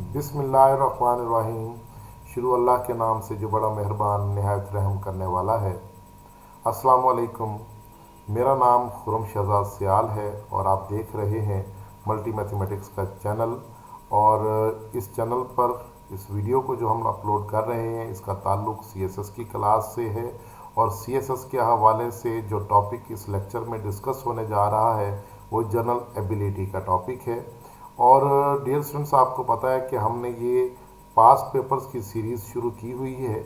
बिस्मिल्लाहिर्रहमानिर्रहीम। शुरू अल्लाह के नाम से जो बड़ा मेहरबान निहायत रहम करने वाला है। अस्सलाम वालेकुम। मेरा नाम खुरम शहजाद सियाल है और आप देख रहे हैं मल्टी मैथमेटिक्स का चैनल। और इस चैनल पर इस वीडियो को जो हम अपलोड कर रहे हैं इसका ताल्लुक़ CSS की क्लास से है। और CSS के हवाले से जो टॉपिक इस लेक्चर में डिस्कस होने जा रहा है वो जनरल एबिलिटी का टॉपिक है। और डियर स्टूडेंट्स, आपको पता है कि हमने ये पास्ट पेपर्स की सीरीज़ शुरू की हुई है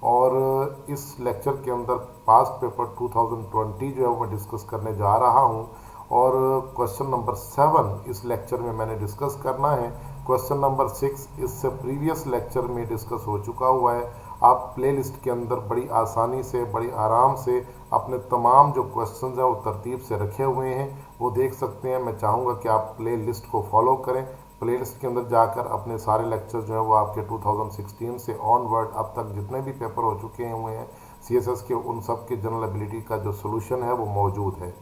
और इस लेक्चर के अंदर पास्ट पेपर 2020 जो है वो मैं डिस्कस करने जा रहा हूँ। और क्वेश्चन नंबर 7 इस लेक्चर में मैंने डिस्कस करना है। क्वेश्चन नंबर 6 इससे प्रीवियस लेक्चर में डिस्कस हो चुका हुआ है। आप प्लेलिस्ट के अंदर बड़ी आसानी से बड़ी आराम से अपने तमाम जो क्वेश्चंस हैं वो तरतीब से रखे हुए हैं वो देख सकते हैं। मैं चाहूँगा कि आप प्ले लिस्ट को फॉलो करें। प्ले लिस्ट के अंदर जाकर अपने सारे लेक्चर जो हैं वो आपके 2016 से ऑनवर्ड अब तक जितने भी पेपर हो चुके हुए हैं CSS के, उन सब के जनरल एबिलिटी का जो सोल्यूशन है वो मौजूद है।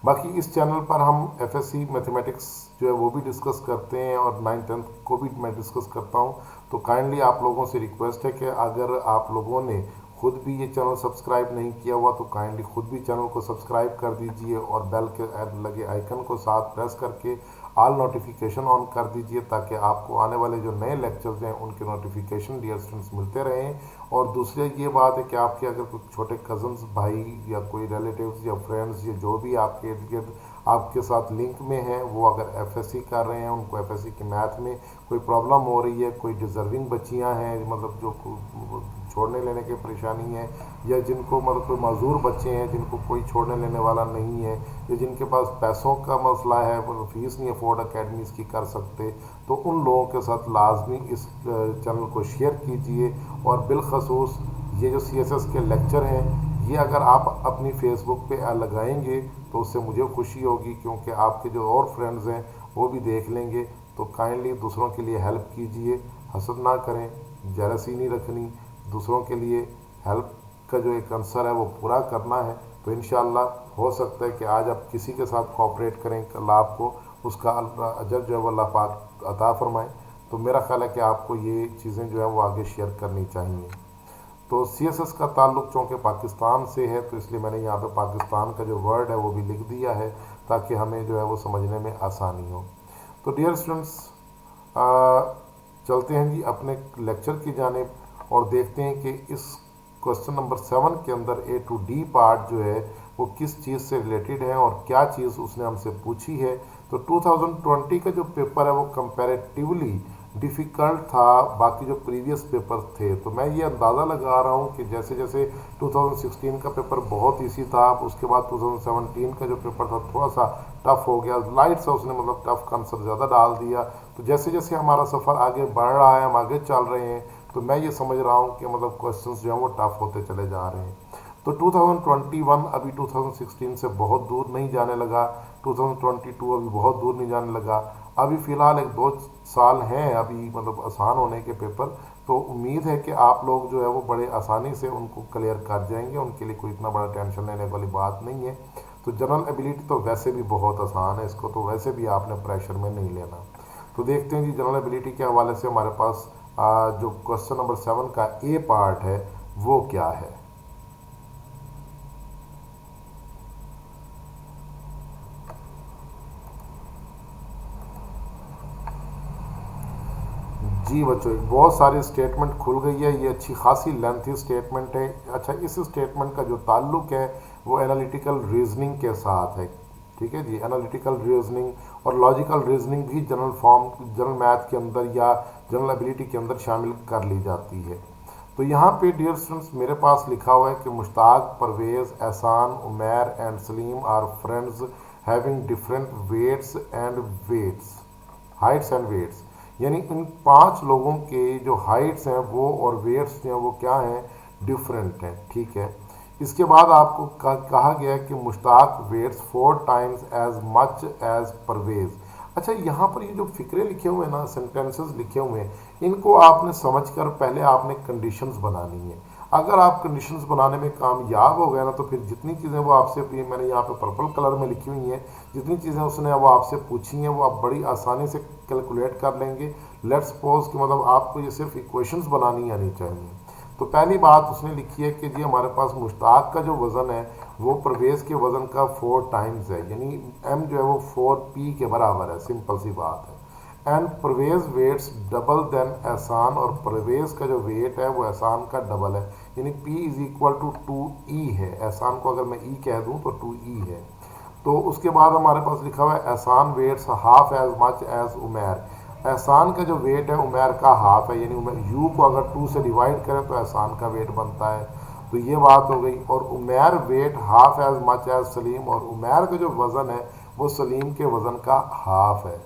बाकी इस चैनल पर हम FSC मैथमेटिक्स जो है वो भी डिस्कस करते हैं और 9th-10th को भी मैं डिस्कस करता हूं। तो काइंडली आप लोगों से रिक्वेस्ट है कि अगर आप लोगों ने खुद भी ये चैनल सब्सक्राइब नहीं किया हुआ तो काइंडली खुद भी चैनल को सब्सक्राइब कर दीजिए और बेल के लगे आइकन को साथ प्रेस करके ऑल नोटिफिकेशन ऑन कर दीजिए ताकि आपको आने वाले जो नए लेक्चर्स हैं उनके नोटिफिकेशन डियर स्टूडेंट्स मिलते रहें। और दूसरी ये बात है कि आपके अगर कुछ छोटे कज़न्स भाई या कोई रिलेटिव्स या फ्रेंड्स या जो भी आपके इर्द गिर्द आपके साथ लिंक में हैं वो अगर FSC कर रहे हैं, उनको FSC के मैथ में कोई प्रॉब्लम हो रही है, कोई डिज़र्विंग बच्चियां हैं मतलब जो छोड़ने लेने की परेशानी है, या जिनको मतलब कोई माजूर बच्चे हैं जिनको कोई छोड़ने लेने वाला नहीं है, या जिनके पास पैसों का मसला है वो फीस नहीं अफोर्ड अकेडमीज़ की कर सकते, तो उन लोगों के साथ लाजमी इस चैनल को शेयर कीजिए। और बिलखसूस ये जो CSS के लेक्चर हैं ये अगर आप अपनी फेसबुक पे लगाएंगे तो उससे मुझे खुशी होगी, क्योंकि आपके जो और फ्रेंड्स हैं वो भी देख लेंगे। तो काइंडली दूसरों के लिए हेल्प कीजिए, हसद ना करें, जेलसी नहीं रखनी, दूसरों के लिए हेल्प का जो एक आंसर है वो पूरा करना है। तो इंशाअल्लाह हो सकता है कि आज आप किसी के साथ कोऑपरेट करें, कल आपको उसका अजर जो है वो अल्लाह पाक अता फरमाए। तो मेरा ख्याल है कि आपको ये चीज़ें जो है वो आगे शेयर करनी चाहिए। तो CSS का ताल्लुक़ चूँकि पाकिस्तान से है तो इसलिए मैंने यहाँ पे पाकिस्तान का जो वर्ड है वो भी लिख दिया है ताकि हमें जो है वो समझने में आसानी हो। तो डियर स्टूडेंट्स, चलते हैं जी अपने लेक्चर की जानिब और देखते हैं कि इस क्वेश्चन नंबर 7 के अंदर A to D पार्ट जो है वो किस चीज़ से रिलेटेड है और क्या चीज़ उसने हमसे पूछी है। तो 2020 का जो पेपर है वो कंपैरेटिवली डिफ़िकल्ट था बाकी जो प्रीवियस पेपर थे। तो मैं ये अंदाज़ा लगा रहा हूँ कि जैसे जैसे 2016 का पेपर बहुत ईजी था, उसके बाद 2017 का जो पेपर था थोड़ा सा टफ हो गया, लाइट सा उसने मतलब टफ का आंसर ज़्यादा डाल दिया। तो जैसे जैसे हमारा सफ़र आगे बढ़ रहा है, हम आगे चल रहे हैं, तो मैं ये समझ रहा हूँ कि मतलब क्वेश्चंस जो हैं वो टफ होते चले जा रहे हैं। तो 2021 अभी 2016 से बहुत दूर नहीं जाने लगा, 2022 अभी बहुत दूर नहीं जाने लगा। अभी फ़िलहाल 1-2 साल हैं अभी मतलब आसान होने के पेपर। तो उम्मीद है कि आप लोग जो है वो बड़े आसानी से उनको क्लियर कर जाएंगे, उनके लिए कोई इतना बड़ा टेंशन लेने वाली बात नहीं है। तो जनरल एबिलिटी तो वैसे भी बहुत आसान है, इसको तो वैसे भी आपने प्रेशर में नहीं लेना। तो देखते हैं जी जनरल एबिलिटी के हवाले से हमारे पास जो क्वेश्चन नंबर 7 का A पार्ट है वो क्या है। जी बच्चों, बहुत सारी स्टेटमेंट खुल गई है, ये अच्छी खासी लेंथी स्टेटमेंट है। अच्छा, इस स्टेटमेंट का जो ताल्लुक है वो एनालिटिकल रीजनिंग के साथ है। ठीक है जी, एनालिटिकल रीजनिंग और लॉजिकल रीजनिंग भी जनरल मैथ के अंदर या जनरल एबिलिटी के अंदर शामिल कर ली जाती है। तो यहाँ पे डियर स्टूडेंट्स मेरे पास लिखा हुआ है कि Mushtaq, Parvez, Ehsan, Umair and Salim are friends having different heights and weights. यानी इन 5 लोगों के जो हाइट्स हैं वो और वेट्स हैं वो क्या हैं, डिफरेंट हैं। ठीक है, इसके बाद आपको कहा गया है कि Mushtaq weighs 4 times as much as Parvez. अच्छा, यहाँ पर ये जो फिक्रे लिखे हुए हैं ना, सेंटेंसेस लिखे हुए हैं, इनको आपने समझकर पहले आपने कंडीशंस बनानी है। अगर आप कंडीशंस बनाने में कामयाब हो गए ना तो फिर जितनी चीज़ें वो आपसे, मैंने यहाँ पे पर्पल कलर में लिखी हुई हैं, जितनी चीज़ें उसने वो आपसे पूछी हैं वो आप बड़ी आसानी से कैलकुलेट कर लेंगे। लेट्स सपोज कि मतलब आपको ये सिर्फ इक्वेशंस बनानी आनी चाहिए। तो पहली बात उसने लिखी है कि जी हमारे पास मुश्ताक का जो वज़न है वो परवेज़ के वज़न का 4 टाइम्स है, यानी m जो है वो 4p के बराबर है, सिंपल सी बात है। And Parvez weighs double than Ehsan, और परवेज़ का जो वेट है वो एहसान का डबल है, यानी p is equal to 2e है। एहसान को अगर मैं e कह दूं तो 2e है। तो उसके बाद हमारे पास लिखा हुआ है Ehsan weighs half as much as Umair. Ehsan का जो वेट है उमैर का हाफ है, यानी यू को अगर 2 से डिवाइड करें तो एहसान का वेट बनता है। तो ये बात हो गई। और Umair weight half as much as Salim, और उमैर का जो वज़न है वो सलीम के वज़न का हाफ है।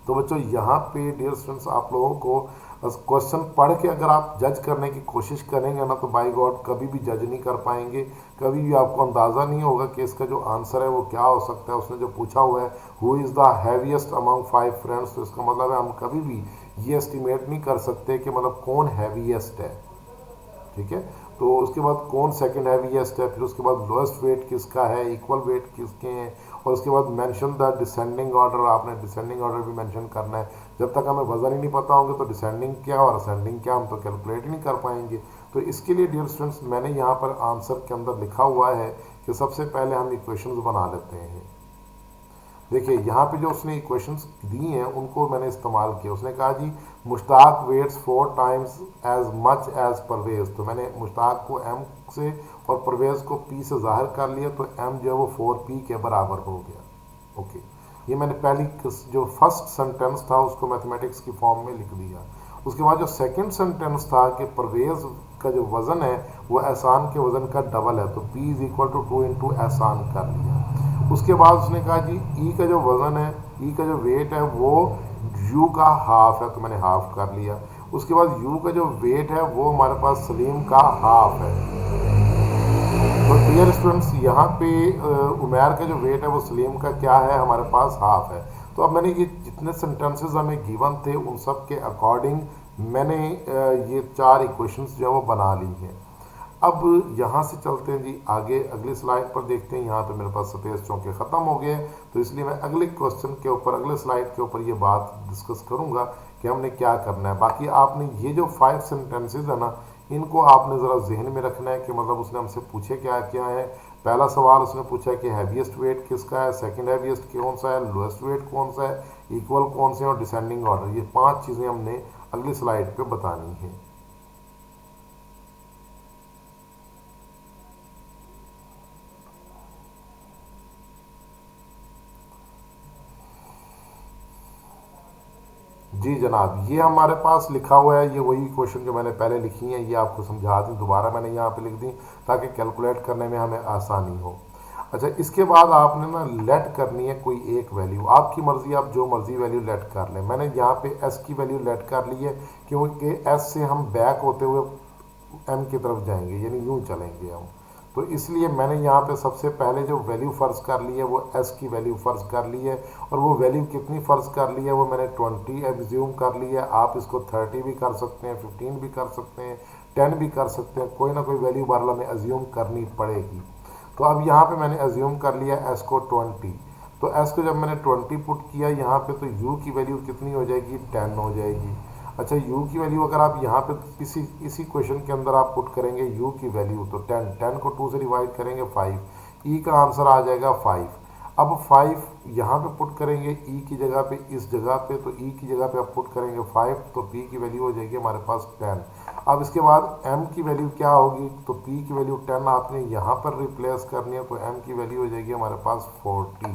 तो बच्चों यहाँ पे डियर स्टूडेंट्स आप लोगों को क्वेश्चन पढ़ के अगर आप जज करने की कोशिश करेंगे ना तो बाय गॉड कभी भी जज नहीं कर पाएंगे, कभी भी आपको अंदाज़ा नहीं होगा कि इसका जो आंसर है वो क्या हो सकता है। उसने जो पूछा हुआ है who is the heaviest among 5 friends, तो इसका मतलब है हम कभी भी ये एस्टिमेट नहीं कर सकते कि मतलब कौन हैवीएस्ट है, ठीक है। तो उसके बाद कौन सेकंड हैवीएस्ट है, फिर उसके बाद लोएस्ट वेट किसका है, इक्वल वेट किसके हैं, और उसके बाद मेंशन द डिसेंडिंग ऑर्डर। आपने डिसेंडिंग ऑर्डर भी मेंशन करना है। जब तक हमें वजन ही नहीं पता होंगे तो डिसेंडिंग क्या और असेंडिंग क्या हम तो कैलकुलेट ही नहीं कर पाएंगे। तो इसके लिए डियर स्टूडेंट्स मैंने यहाँ पर आंसर के अंदर लिखा हुआ है कि सबसे पहले हम इक्वेशंस बना लेते हैं। देखिए यहाँ पे जो उसने इक्वेशंस दी हैं उनको मैंने इस्तेमाल किया। उसने कहा जी Mushtaq weighs 4 times as much as Parvez, तो मैंने मुश्ताक को m से और परवेज़ को p से ज़ाहिर कर लिया, तो m जो है वो 4p के बराबर हो गया। ओके, ये मैंने पहली जो फर्स्ट सेंटेंस था उसको मैथमेटिक्स की फॉर्म में लिख दिया। उसके बाद जो सेकंड सेंटेंस था कि परवेज़ का जो वज़न है वो एहसान के वज़न का डबल है, तो p is equal to 2 into Ehsan कर लिया। उसके बाद उसने कहा जी ई का जो वज़न है, ई का जो वेट है वो यू का हाफ है, तो मैंने हाफ कर लिया। उसके बाद यू का जो वेट है वो हमारे पास सलीम का हाफ है। तो डियर स्टूडेंट्स यहाँ पे उमैर का जो वेट है वो सलीम का क्या है, हमारे पास हाफ है। तो अब मैंने ये जितने सेंटेंसेस हमें गिवन थे उन सब के अकॉर्डिंग मैंने ये 4 इक्वेशंस जो है वो बना ली हैं। अब यहाँ से चलते हैं जी आगे, अगली स्लाइड पर देखते हैं। यहाँ पे मेरे पास सफ़ेद चौके ख़त्म हो गए, तो इसलिए मैं अगले क्वेश्चन के ऊपर अगले स्लाइड के ऊपर ये बात डिस्कस करूँगा कि हमने क्या करना है। बाकी आपने ये जो 5 सेंटेंसेज है ना इनको आपने ज़रा जहन में रखना है कि मतलब उसने हमसे पूछे क्या क्या है। पहला सवाल उसने पूछा कि हैवीएस्ट वेट किसका है, सेकंड हैवीएस्ट कौन सा है, लोएस्ट वेट कौन सा है, इक्वल कौन से और डिसेंडिंग ऑर्डर। ये 5 चीज़ें हमने अगली स्लाइड पे बतानी है। जी जनाब, ये हमारे पास लिखा हुआ है, ये वही क्वेश्चन जो मैंने पहले लिखी हैं ये आपको समझा दी, दोबारा मैंने यहाँ पे लिख दी ताकि कैलकुलेट करने में हमें आसानी हो। अच्छा, इसके बाद आपने ना लेट करनी है कोई एक वैल्यू, आपकी मर्जी, आप जो मर्जी वैल्यू लेट कर लें। मैंने यहाँ पे एस की वैल्यू लेट कर ली है क्योंकि एस से हम बैक होते हुए एम की तरफ जाएंगे, यानी यूँ चलेंगे हम, तो इसलिए मैंने यहाँ पे सबसे पहले जो वैल्यू फ़र्ज कर ली है वो एस की वैल्यू फ़र्ज कर ली है। और वो वैल्यू कितनी फ़र्ज कर ली है वो मैंने 20 एज्यूम कर ली है। आप इसको 30 भी कर सकते हैं, 15 भी कर सकते हैं, 10 भी कर सकते हैं, कोई ना कोई वैल्यू बार हमें एज्यूम करनी पड़ेगी। तो अब यहाँ पे मैंने एज्यूम कर लिया एस को 20, तो एस को जब मैंने 20 पुट किया यहाँ पे तो यू की वैल्यू कितनी हो जाएगी, 10 हो जाएगी। अच्छा, u की वैल्यू अगर आप यहाँ पे इसी क्वेश्चन के अंदर आप पुट करेंगे u की वैल्यू, तो 10 को 2 से डिवाइड करेंगे 5, e का आंसर आ जाएगा 5। अब 5 यहाँ पे पुट करेंगे e की जगह पे, इस जगह पे, तो e की जगह पे आप पुट करेंगे 5, तो p की वैल्यू हो जाएगी हमारे पास 10। अब इसके बाद m की वैल्यू क्या होगी, तो p की वैल्यू 10 आपने यहाँ पर रिप्लेस करनी है, तो m की वैल्यू हो जाएगी हमारे पास 40।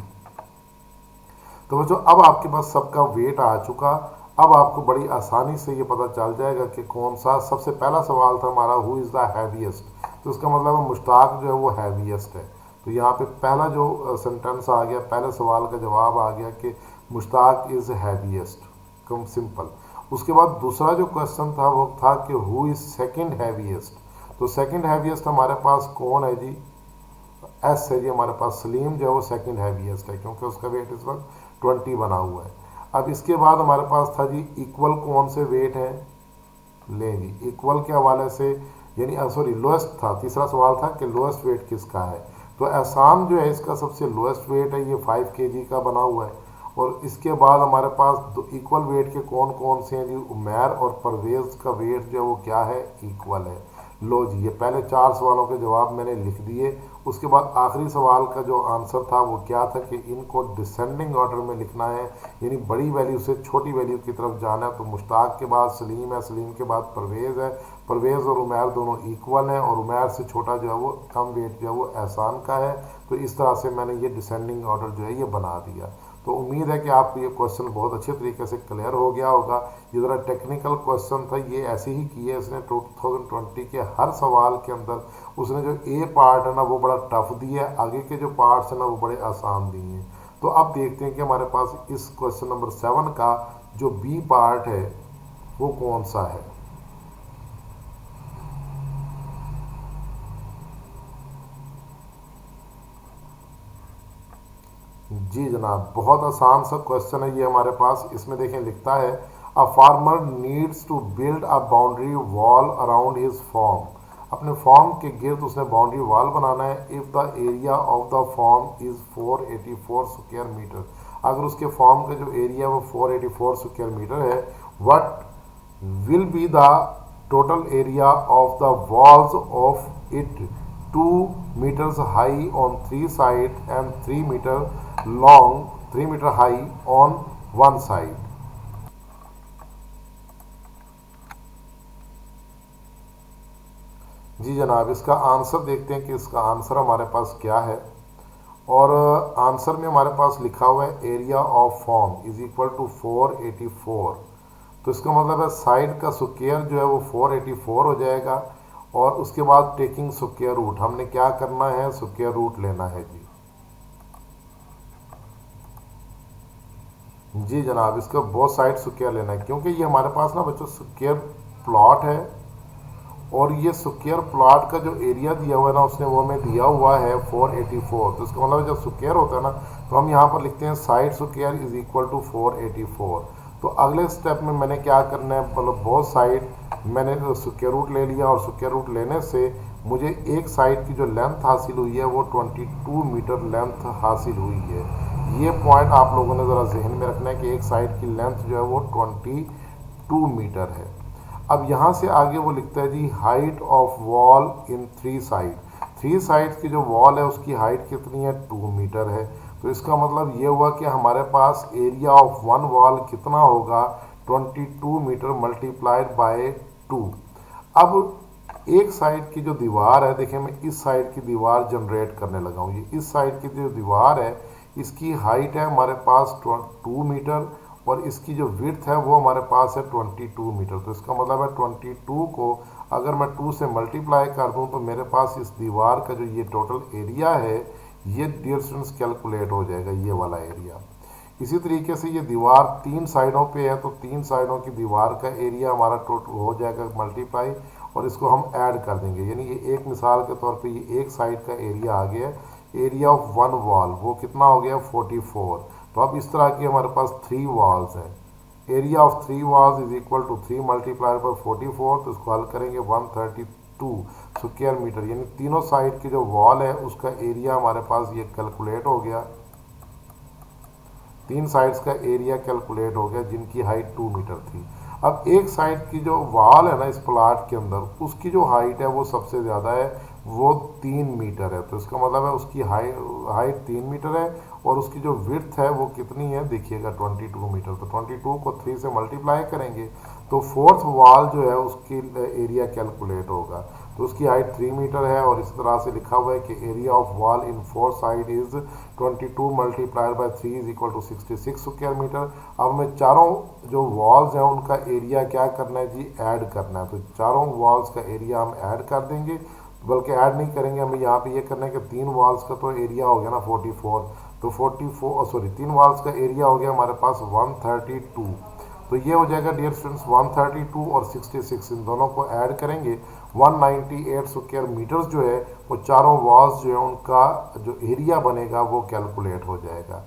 तो बच्चों अब आपके पास सबका वेट आ चुका। अब आपको बड़ी आसानी से ये पता चल जाएगा कि कौन सा, सबसे पहला सवाल था हमारा हु इज़ द हैवीएस्ट, तो इसका मतलब है मुश्ताक जो है वो हैवीएस्ट है। तो यहाँ पे पहला जो सेंटेंस आ गया, पहले सवाल का जवाब आ गया कि Mushtaq is heaviest, come simple. उसके बाद दूसरा जो क्वेश्चन था वो था कि हु इज़ सेकंड हैवीएस्ट, तो सेकंड हैवीएस्ट हमारे पास कौन है जी, एस है जी हमारे पास, सलीम जो है वो सेकंड हैवीएस्ट है क्योंकि उसका वेट इस वक्त 20 बना हुआ है। अब इसके बाद हमारे पास था जी इक्वल कौन से वेट हैं, ले जी इक्वल के हवाले से, यानी सॉरी लोएस्ट था, तीसरा सवाल था कि लोएस्ट वेट किसका है, तो एहसान जो है इसका सबसे लोएस्ट वेट है, ये 5 kg का बना हुआ है। और इसके बाद हमारे पास दो इक्वल वेट के कौन कौन से हैं जी, उमैर और परवेज का वेट जो है वो क्या है, इक्वल है। लो जी, ये पहले 4 सवालों के जवाब मैंने लिख दिए। उसके बाद आखिरी सवाल का जो आंसर था वो क्या था कि इनको डिसेंडिंग ऑर्डर में लिखना है, यानी बड़ी वैल्यू से छोटी वैल्यू की तरफ जाना है। तो मुश्ताक के बाद सलीम है, सलीम के बाद परवेज़ है, परवेज़ और उमैर दोनों इक्वल हैं, और उमैर से छोटा जो है वो कम वेट जो है वो एहसान का है। तो इस तरह से मैंने ये डिसेंडिंग ऑर्डर जो है ये बना दिया। तो उम्मीद है कि आपको ये क्वेश्चन बहुत अच्छे तरीके से क्लियर हो गया होगा। ये ज़रा टेक्निकल क्वेश्चन था, ये ऐसे ही किए इसने 2020 के हर सवाल के अंदर। उसने जो ए पार्ट है ना वो बड़ा टफ दिया है, आगे के जो पार्ट्स हैं ना वो बड़े आसान दिए हैं। तो अब देखते हैं कि हमारे पास इस क्वेश्चन नंबर 7 का जो बी पार्ट है वो कौन सा है। जी जनाब, बहुत आसान सा क्वेश्चन है ये हमारे पास। इसमें देखें लिखता है, a farmer needs to build a boundary wall around his farm. अपने फॉर्म के गिर्द उसने बाउंड्री वॉल बनाना है। If the area of the farm is 484 square metre. अगर उसके फॉर्म का जो एरिया वो 484 स्क्वायर मीटर है, what will be the total area of the walls of it 2 meters high on 3 sides and 3 meter long, 3 meter high on one side। जी जनाब, इसका answer देखते हैं कि इसका आंसर हमारे पास क्या है। और आंसर में हमारे पास लिखा हुआ है area of farm is equal to 484। तो इसका मतलब है साइड का स्क्वायर जो है वो 484 हो जाएगा, और उसके बाद टेकिंग स्क्वायर रूट, हमने क्या करना है, स्क्वायर रूट लेना है जी। जी जनाब, इसका बहुत साइड स्क्वायर लेना है, क्योंकि ये हमारे पास ना बच्चों स्क्वायर प्लॉट है, और ये स्क्वायर प्लॉट का जो एरिया दिया हुआ है ना उसने वो हमें दिया हुआ है 484। तो इसका मतलब जब स्क्वायर होता है ना तो हम यहाँ पर लिखते हैं side square is equal to 484। तो अगले स्टेप में मैंने क्या करना है, मतलब बहुत साइड मैंने स्क्वायर रूट ले लिया, और स्क्वायर रूट लेने से मुझे एक साइड की जो लेंथ हासिल हुई है वो 22 मीटर लेंथ हासिल हुई है। ये पॉइंट आप लोगों ने ज़रा जहन में रखना है कि एक साइड की लेंथ जो है वो 22 मीटर है। अब यहाँ से आगे वो लिखता है जी, height of wall in 3 side. 3 side की जो वॉल है उसकी हाइट कितनी है, 2 मीटर है। तो इसका मतलब ये हुआ कि हमारे पास एरिया ऑफ वन वॉल कितना होगा, 22 मीटर मल्टीप्लाइड बाय 2। अब एक साइड की जो दीवार है, देखिए मैं इस साइड की दीवार जनरेट करने लगा हूँ। ये इस साइड की जो दीवार है इसकी हाइट है हमारे पास 2 मीटर, और इसकी जो विड्थ है वो हमारे पास है 22 मीटर। तो इसका मतलब है 22 को अगर मैं 2 से मल्टीप्लाई कर दूं तो मेरे पास इस दीवार का जो ये टोटल एरिया है ये डियर स्टूडेंट्स कैलकुलेट हो जाएगा, ये वाला एरिया। इसी तरीके से ये दीवार 3 साइडों पे है, तो 3 साइडों की दीवार का एरिया हमारा टोटल हो जाएगा मल्टीप्लाई, और इसको हम ऐड कर देंगे। यानी ये एक मिसाल के तौर पे ये एक साइड का एरिया आ गया, एरिया ऑफ वन वॉल वो कितना हो गया, 44। तो अब इस तरह की हमारे पास 3 वॉल्स हैं। Area of 3 walls is equal to 3 multiplied by 44। तो इसको हल करेंगे 132 स्क्वायर मीटर, यानी तीनों साइड की जो वॉल है उसका एरिया हमारे पास ये कैलकुलेट हो गया। 3 साइड्स का एरिया कैलकुलेट हो गया जिनकी हाइट 2 मीटर थी। अब एक साइड की जो वॉल है ना इस प्लाट के अंदर, उसकी जो हाइट है वो सबसे ज़्यादा है, वो 3 मीटर है। तो इसका मतलब है उसकी हाइट 3 मीटर है, और उसकी जो विड्थ है वो कितनी है, देखिएगा 22 मीटर। तो 22 को 3 से मल्टीप्लाई करेंगे तो फोर्थ वॉल जो है उसकी एरिया कैलकुलेट होगा। तो उसकी हाइट 3 मीटर है, और इस तरह से लिखा हुआ है कि area of wall in 4 side is 22 multiplied by 3 is equal to 66 square metre. अब हमें चारों जो वॉल्स हैं उनका एरिया क्या करना है जी, ऐड करना है। तो चारों वॉल्स का एरिया हम ऐड कर देंगे, बल्कि ऐड नहीं करेंगे, हमें यहाँ पे ये करना है कि 3 वॉल्स का तो एरिया हो गया ना 44। तो 3 वॉल्स का एरिया हो गया हमारे पास 132। तो ये हो जाएगा डियर स्टूडेंट्स 132 और 66, इन दोनों को ऐड करेंगे 198 स्क्वायर मीटर्स जो है वो चारों वॉल्स जो है उनका जो एरिया बनेगा वो कैलकुलेट हो जाएगा।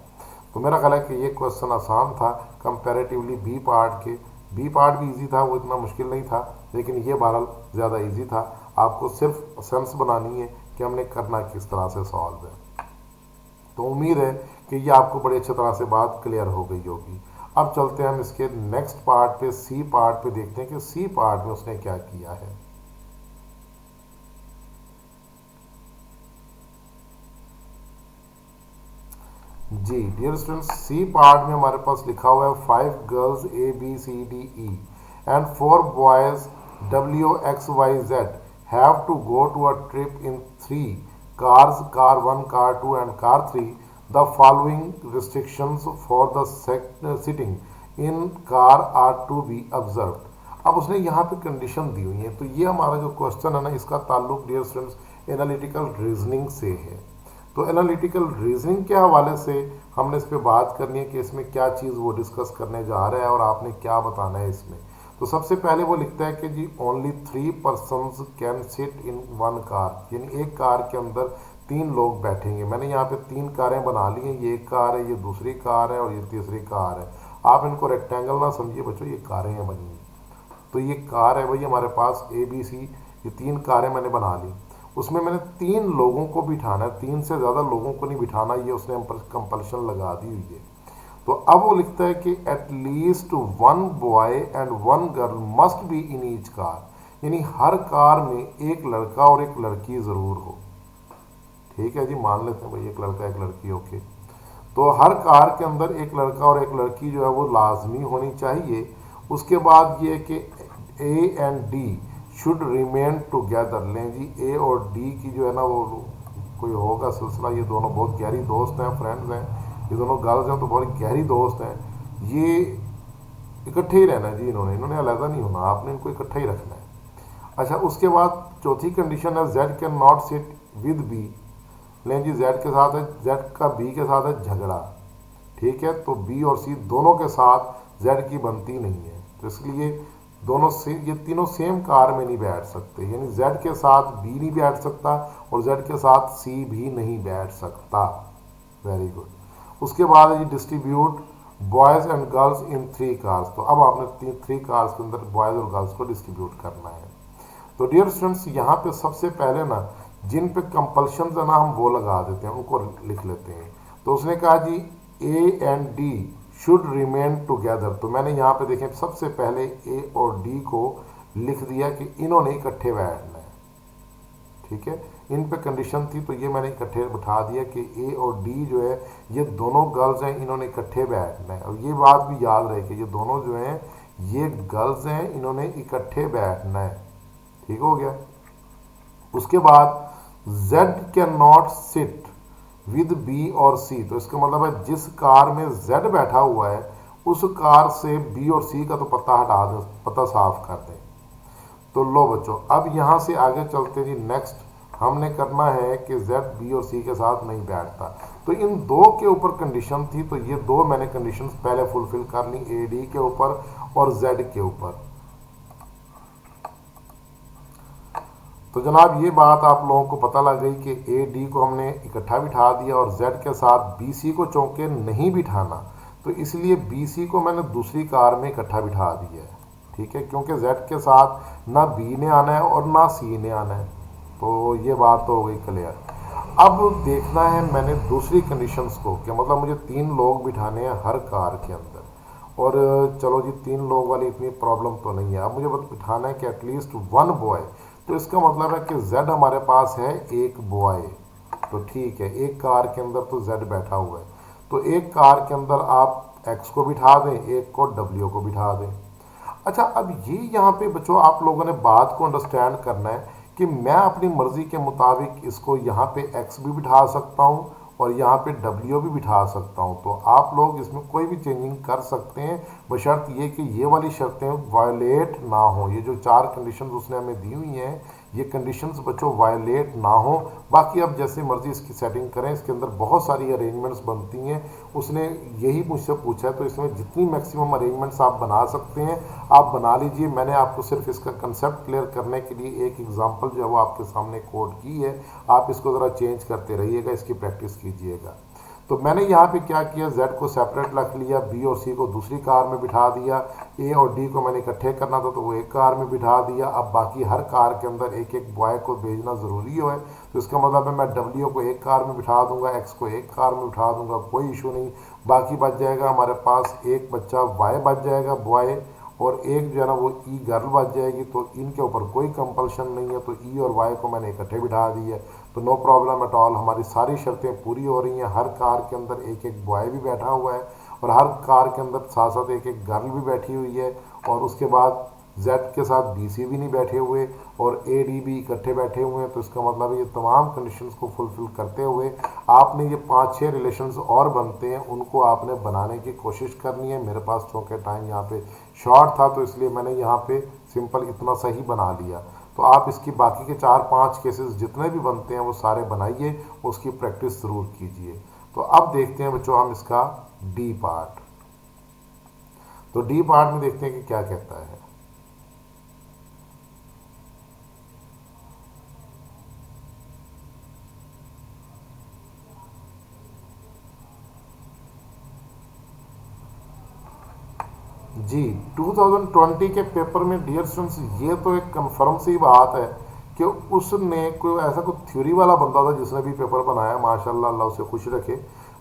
तो मेरा ख्याल है कि ये क्वेश्चन आसान था कंपैरेटिवली बी पार्ट के। बी पार्ट भी इजी था, वो इतना मुश्किल नहीं था, लेकिन ये बहरहाल ज़्यादा इजी था। आपको सिर्फ सेंस बनानी है कि हमने करना किस तरह से सॉल्व है। तो उम्मीद है कि ये आपको बड़ी अच्छी तरह से बात क्लियर हो गई होगी। अब चलते हैं हम इसके नेक्स्ट पार्ट पे, सी पार्ट पे, देखते हैं कि सी पार्ट में उसने क्या किया है। जी डियर स्टूडेंट्स, सी पार्ट में हमारे पास लिखा हुआ है 5 girls ABCDE and 4 boys WXYZ have to go to a trip in 3 cars, car 1, car 2 and car 3. The following restrictions for the sitting in car are to be observed. अब उसने यहाँ पे कंडीशन दी हुई है, तो ये हमारा जो क्वेश्चन है ना, इसका ताल्लुक डियर स्टूडेंट्स एनालिटिकल रीजनिंग से है। तो एनालिटिकल रीजनिंग के हवाले से हमने इस पर बात करनी है कि इसमें क्या चीज़ वो डिस्कस करने जा रहा है और आपने क्या बताना है इसमें। तो सबसे पहले वो लिखता है कि जी only 3 persons can sit in 1 car, यानी एक कार के अंदर 3 लोग बैठेंगे। मैंने यहाँ पे 3 कारें बना ली हैं, ये एक कार है, ये दूसरी कार है और ये तीसरी कार है। आप इनको रेक्टेंगल ना समझिए बच्चों, ये कारें हैं बनी हुई। तो ये कार है भाई हमारे पास ABC, ये 3 कारें मैंने बना ली। उसमें मैंने 3 लोगों को बिठाना है, 3 से ज़्यादा लोगों को नहीं बिठाना, ये उसने कंपल्शन लगा दी हुई है। तो अब वो लिखता है कि at least 1 boy and 1 girl must be in each car, यानी हर कार में एक लड़का और एक लड़की ज़रूर हो। ठीक है जी, मान लेते हैं भाई एक लड़का एक लड़की, ओके। तो हर कार के अंदर एक लड़का और एक लड़की जो है वो लाजमी होनी चाहिए। उसके बाद ये कि A and D should remain together. लें जी, A और D की जो है ना वो कोई होगा सिलसिला, ये दोनों बहुत गहरी दोस्त हैं, फ्रेंड्स हैं, ये दोनों गर्ल्स हैं तो बहुत गहरी दोस्त हैं, ये इकट्ठे ही रहना है जी, इन्होंने अलग नहीं होना, आपने इनको इकट्ठा ही रखना है। अच्छा, उसके बाद चौथी कंडीशन है Z can not sit with B। लें जी, Z के साथ है, Z का B के साथ है झगड़ा, ठीक है, तो B और C दोनों के साथ Z की बनती नहीं है, तो इसलिए दोनों से ये तीनों सेम कार में नहीं बैठ सकते, यानी Z के साथ B नहीं बैठ सकता और Z के साथ C भी नहीं बैठ सकता। Very good. उसके बाद है distribute boys and girls in 3 cars. तो अब आपने 3 कार्स के अंदर बॉयज़ और गर्ल्स को डिस्ट्रीब्यूट करना है। तो डियर स्टूडेंट्स, यहाँ पे सबसे पहले ना जिन पे कंपल्शन है ना हम वो लगा देते हैं, उनको लिख लेते हैं। तो उसने कहा जी A and D should remain together. तो मैंने यहाँ पे देखें सबसे पहले A और D को लिख दिया कि इन्होंने इकट्ठे बैठना है, ठीक है, इन पे कंडीशन थी तो ये मैंने इकट्ठे बिठा दिया कि A और D जो है ये दोनों गर्ल्स हैं, इन्होंने इकट्ठे बैठना है। और ये बात भी याद रहे कि ये दोनों जो हैं ये गर्ल्स हैं, इन्होंने इकट्ठे बैठना है, ठीक हो गया। उसके बाद Z can not sit with B और C। तो इसका मतलब है जिस कार में Z बैठा हुआ है उस कार से B और C का तो पता हटा दें, पता साफ कर दें। तो लो बच्चों, अब यहाँ से आगे चलते जी, नेक्स्ट हमने करना है कि Z B और C के साथ नहीं बैठता। तो इन 2 के ऊपर कंडीशन थी, तो ये 2 मैंने कंडीशन पहले फुलफिल कर ली, AD के ऊपर और Z के ऊपर। तो जनाब ये बात आप लोगों को पता लग गई कि AD को हमने इकट्ठा बिठा दिया और Z के साथ BC को चौंके नहीं बिठाना, तो इसलिए BC को मैंने दूसरी कार में इकट्ठा बिठा दिया है, ठीक है, क्योंकि Z के साथ ना B ने आना है और ना C ने आना है। तो ये बात तो हो गई क्लियर। अब देखना है मैंने दूसरी कंडीशंस को, कि मतलब मुझे 3 लोग बिठाने हैं हर कार के अंदर, और चलो जी 3 लोग वाली इतनी प्रॉब्लम तो नहीं है। अब मुझे बस बिठाना है कि एटलीस्ट 1 बॉय। तो इसका मतलब है कि Z हमारे पास है एक बॉय, तो ठीक है, एक कार के अंदर तो Z बैठा हुआ है, तो एक कार के अंदर आप X को बिठा दें, एक को W को बिठा दें। अच्छा, अब ये यहाँ पे बच्चों आप लोगों ने बात को अंडरस्टैंड करना है कि मैं अपनी मर्जी के मुताबिक इसको यहाँ पे X भी बिठा सकता हूँ और यहाँ पे W भी बिठा सकता हूँ। तो आप लोग इसमें कोई भी चेंजिंग कर सकते हैं, बशर्त ये कि ये वाली शर्तें वायलेट ना हो। ये जो 4 कंडीशंस उसने हमें दी हुई हैं, ये कंडीशंस बच्चों वायलेट ना हो। बाकी अब जैसे मर्जी इसकी सेटिंग करें, इसके अंदर बहुत सारी अरेंजमेंट्स बनती हैं, उसने यही मुझसे पूछा है, तो इसमें जितनी मैक्सिमम अरेंजमेंट्स आप बना सकते हैं आप बना लीजिए। मैंने आपको सिर्फ इसका कंसेप्ट क्लियर करने के लिए एक एग्जांपल जो है वो आपके सामने कोड की है, आप इसको ज़रा चेंज करते रहिएगा, इसकी प्रैक्टिस कीजिएगा। तो मैंने यहाँ पे क्या किया, Z को सेपरेट रख लिया, B और C को दूसरी कार में बिठा दिया, A और D को मैंने इकट्ठे करना था तो वो एक कार में बिठा दिया। अब बाकी हर कार के अंदर एक एक बॉय को भेजना ज़रूरी है, तो इसका मतलब है मैं W को एक कार में बिठा दूंगा, X को एक कार में बिठा दूंगा, कोई इशू नहीं। बाकी बच जाएगा हमारे पास एक बच्चा Y बच जाएगा, बॉय, और एक जो है ना वो ई गर्ल बच जाएगी। तो इनके ऊपर कोई कंपल्शन नहीं है, तो ई और वाई को मैंने इकट्ठे बिठा दी है, तो नो प्रॉब्लम एट ऑल। हमारी सारी शर्तें पूरी हो रही हैं। हर कार के अंदर एक एक बॉय भी बैठा हुआ है और हर कार के अंदर साथ साथ एक एक गर्ल भी बैठी हुई है, और उसके बाद Z के साथ BC भी नहीं बैठे हुए और AD भी इकट्ठे बैठे हुए हैं। तो इसका मतलब ये तमाम कंडीशंस को फुलफिल करते हुए आपने ये 5-6 रिलेशंस और बनते हैं, उनको आपने बनाने की कोशिश करनी है। मेरे पास चूँकि टाइम यहाँ पे शॉर्ट था तो इसलिए मैंने यहाँ पे सिंपल इतना सही बना लिया। तो आप इसकी बाकी के 4-5 केसेस जितने भी बनते हैं वो सारे बनाइए, उसकी प्रैक्टिस ज़रूर कीजिए। तो अब देखते हैं बच्चों हम इसका डी पार्ट। तो डी पार्ट में देखते हैं कि क्या कहता है। जी 2020 के पेपर में डियर स्टूडेंट्स ये तो एक कंफर्म सी बात है कि उसने कोई ऐसा कोई थ्योरी वाला बंदा था जिसने भी पेपर बनाया, माशाल्लाह, अल्लाह उसे खुश रखे।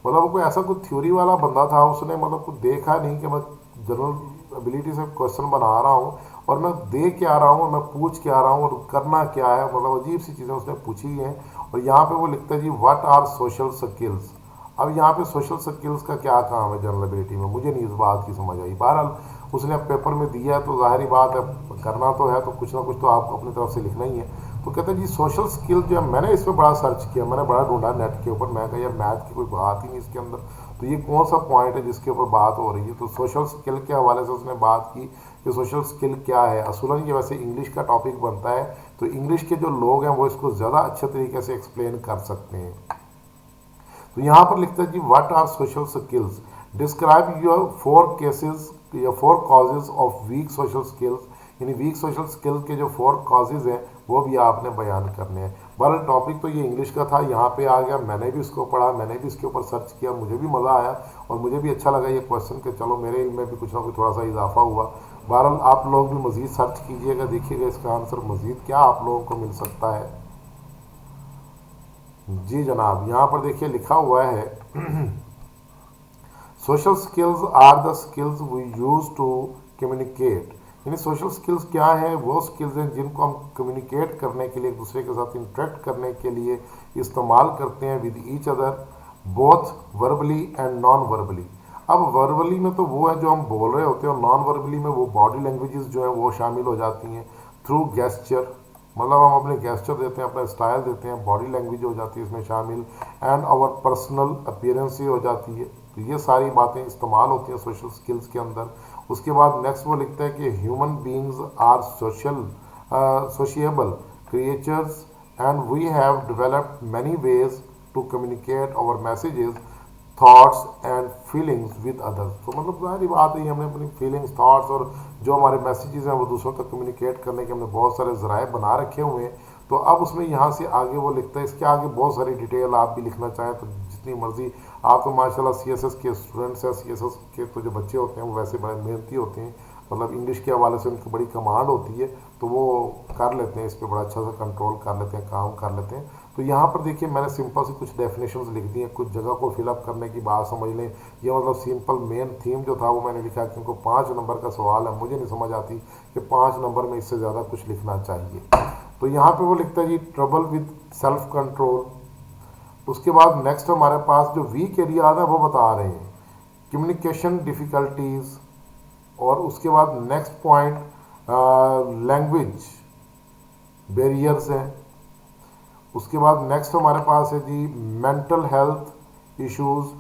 मतलब कोई ऐसा कोई थ्योरी वाला बंदा था, उसने मतलब कुछ देखा नहीं कि मैं जनरल एबिलिटी से क्वेश्चन बना रहा हूँ और मैं दे क्या रहा हूँ, मैं पूछ क्या रहा हूँ और करना क्या है। मतलब अजीब सी चीज़ें उसने पूछी हैं। और यहाँ पे वो लिखता है जी व्हाट आर सोशल स्किल्स। अब यहाँ पे सोशल स्किल्स का क्या काम है जनरल एबिलिटी में, मुझे नहीं इस बात की समझ आई। बहरहाल उसने अब पेपर में दिया है तो जाहिर बात है करना तो है, तो कुछ ना कुछ तो आपको अपनी तरफ से लिखना ही है। तो कहते हैं जी सोशल स्किल जो है, मैंने इस पर बड़ा सर्च किया, मैंने बड़ा ढूंढा नेट के ऊपर, मैं कहा यार मैथ की कोई बात ही नहीं इसके अंदर, तो ये कौन सा पॉइंट है जिसके ऊपर बात हो रही है। तो सोशल स्किल के हवाले से उसने बात की कि सोशल स्किल क्या है। असूलन ये वैसे इंग्लिश का टॉपिक बनता है, तो इंग्लिश के जो लोग हैं वो इसको ज़्यादा अच्छे तरीके से एक्सप्लेन कर सकते हैं। तो यहाँ पर लिखता है जी what are social skills, describe your 4 cases या 4 causes of weak social skills. यानी वीक सोशल स्किल्स के जो 4 कॉजेज हैं वो भी आपने बयान करने हैं। बहरहाल टॉपिक तो ये इंग्लिश का था, यहाँ पे आ गया, मैंने भी इसको पढ़ा, मैंने भी इसके ऊपर सर्च किया, मुझे भी मज़ा आया और मुझे भी अच्छा लगा ये क्वेश्चन कि चलो मेरे इल्म में भी कुछ ना कुछ थोड़ा सा इजाफा हुआ। बहरहाल आप लोग भी मज़ीद सर्च कीजिएगा, देखिएगा इसका आंसर मज़ीद क्या आप लोगों को मिल सकता है। जी जनाब, यहाँ पर देखिए लिखा हुआ है social skills are the skills we use to communicate. यानी सोशल स्किल्स क्या है, वो स्किल्स हैं जिनको हम कम्युनिकेट करने के लिए, एक दूसरे के साथ इंटरेक्ट करने के लिए इस्तेमाल करते हैं with each other both verbally and non verbally. अब वर्बली में तो वो है जो हम बोल रहे होते हैं और नॉन वर्बली में वो बॉडी लैंग्वेजेस जो है वो शामिल हो जाती हैं। थ्रू गेस्चर, मतलब हम अपने गेस्चर देते हैं, अपना स्टाइल देते हैं, बॉडी लैंग्वेज हो जाती है इसमें शामिल, एंड आवर पर्सनल अपीयरेंस हो जाती है। तो ये सारी बातें इस्तेमाल होती हैं सोशल स्किल्स के अंदर। उसके बाद नेक्स्ट वो लिखता है कि human beings are sociable creatures and we have developed many ways to communicate our messages thoughts and feelings with others. तो मतलब सारी बात है, हमने अपनी फीलिंग्स, थॉट्स और जो हमारे मैसेजेस हैं वो दूसरों तक कम्युनिकेट करने के हमने बहुत सारे ज़राए बना रखे हुए हैं। तो अब उसमें यहाँ से आगे वो लिखता है, इसके आगे बहुत सारी डिटेल आप भी लिखना चाहें तो जितनी मर्जी। आप तो माशाल्लाह CSS के स्टूडेंट्स हैं, CSS के तो जो बच्चे होते हैं वो वैसे बड़े मेहनती होते हैं, मतलब इंग्लिश के हवाले से उनकी बड़ी कमांड होती है, तो वो कर लेते हैं, इस पर बड़ा अच्छा सा कंट्रोल कर लेते हैं, काम कर लेते हैं। तो यहाँ पर देखिए मैंने सिंपल सी कुछ डेफिनेशंस लिख दी हैं, कुछ जगह को फिलअप करने की बात समझ लें। ये मतलब सिंपल मेन थीम जो था वो मैंने लिखा, क्योंकि 5 नंबर का सवाल है, मुझे नहीं समझ आती कि 5 नंबर में इससे ज़्यादा कुछ लिखना चाहिए। तो यहाँ पे वो लिखता है जी ट्रबल विद सेल्फ कंट्रोल। उसके बाद नेक्स्ट हमारे पास जो वीक एरियाज है वो बता रहे हैं, कम्युनिकेशन डिफ़िकल्टीज़। और उसके बाद नेक्स्ट पॉइंट लैंग्वेज बैरियर्स हैं। उसके बाद नेक्स्ट हमारे पास है जी mental health issues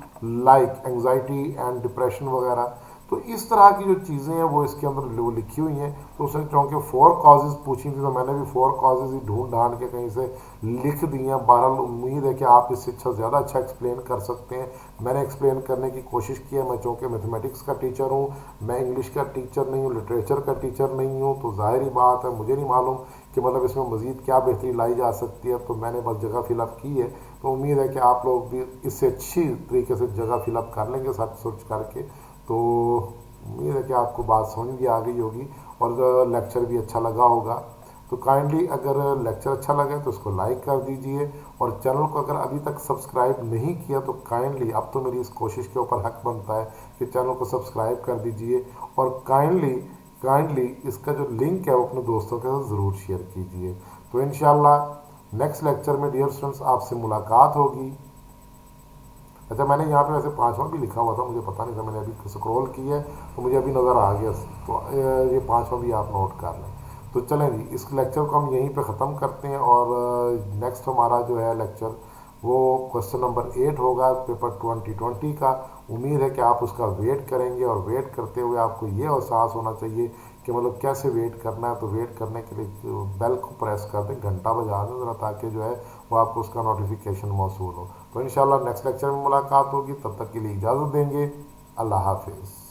like anxiety and depression वगैरह। तो इस तरह की जो चीज़ें हैं वो इसके अंदर वो लिखी हुई हैं। तो उसने चूँकि 4 कॉजेज़ पूछी थी तो मैंने भी 4 कॉजेज़ ही ढूंढ ढांड के कहीं से लिख दी हैं। बहरहाल उम्मीद है कि आप इससे ज़्यादा अच्छा एक्सप्लेन कर सकते हैं। मैंने एक्सप्लेन करने की कोशिश की है। मैं चूँकि मैथमेटिक्स का टीचर हूँ, मैं इंग्लिश का टीचर नहीं हूँ, लिटरेचर का टीचर नहीं हूँ, तो ज़ाहिर बात है मुझे नहीं मालूम कि मतलब इसमें मज़ीद क्या बेहतरी लाई जा सकती है, तो मैंने बस जगह फिलअप की है। तो उम्मीद है कि आप लोग भी इससे अच्छी तरीके से जगह फिलअप कर लेंगे सर्च सर्च करके। तो उम्मीद है कि आपको बात समझ भी आ गई होगी और लेक्चर भी अच्छा लगा होगा। तो काइंडली अगर लेक्चर अच्छा लगे तो उसको लाइक कर दीजिए, और चैनल को अगर अभी तक सब्सक्राइब नहीं किया तो काइंडली, अब तो मेरी इस कोशिश के ऊपर हक बनता है कि चैनल को सब्सक्राइब कर दीजिए, और काइंडली काइंडली इसका जो लिंक है वो अपने दोस्तों के साथ ज़रूर शेयर कीजिए। तो इंशाल्लाह नेक्स्ट लेक्चर में डियर स्टूडेंट्स आपसे मुलाकात होगी। अच्छा, मैंने यहाँ पे वैसे पाँचवा भी लिखा हुआ था, मुझे पता नहीं था, मैंने अभी स्क्रॉल किया है तो मुझे अभी नज़र आ गया। तो ये पाँचवा भी आप नोट कर लें। तो चलें जी, इस लेक्चर को हम यहीं पे ख़त्म करते हैं, और नेक्स्ट हमारा जो है लेक्चर वो क्वेश्चन नंबर 8 होगा पेपर 2020 का। उम्मीद है कि आप उसका वेट करेंगे, और वेट करते हुए आपको ये एहसास होना चाहिए कि मतलब कैसे वेट करना है। तो वेट करने के लिए बेल को प्रेस कर दें, घंटा बजा दें ज़रा, ताकि जो है वो आपको उसका नोटिफिकेशन मौसूल हो। तो इंशाल्लाह नेक्स्ट लेक्चर में मुलाकात होगी, तब तक के लिए इजाज़त देंगे। अल्लाह हाफिज़।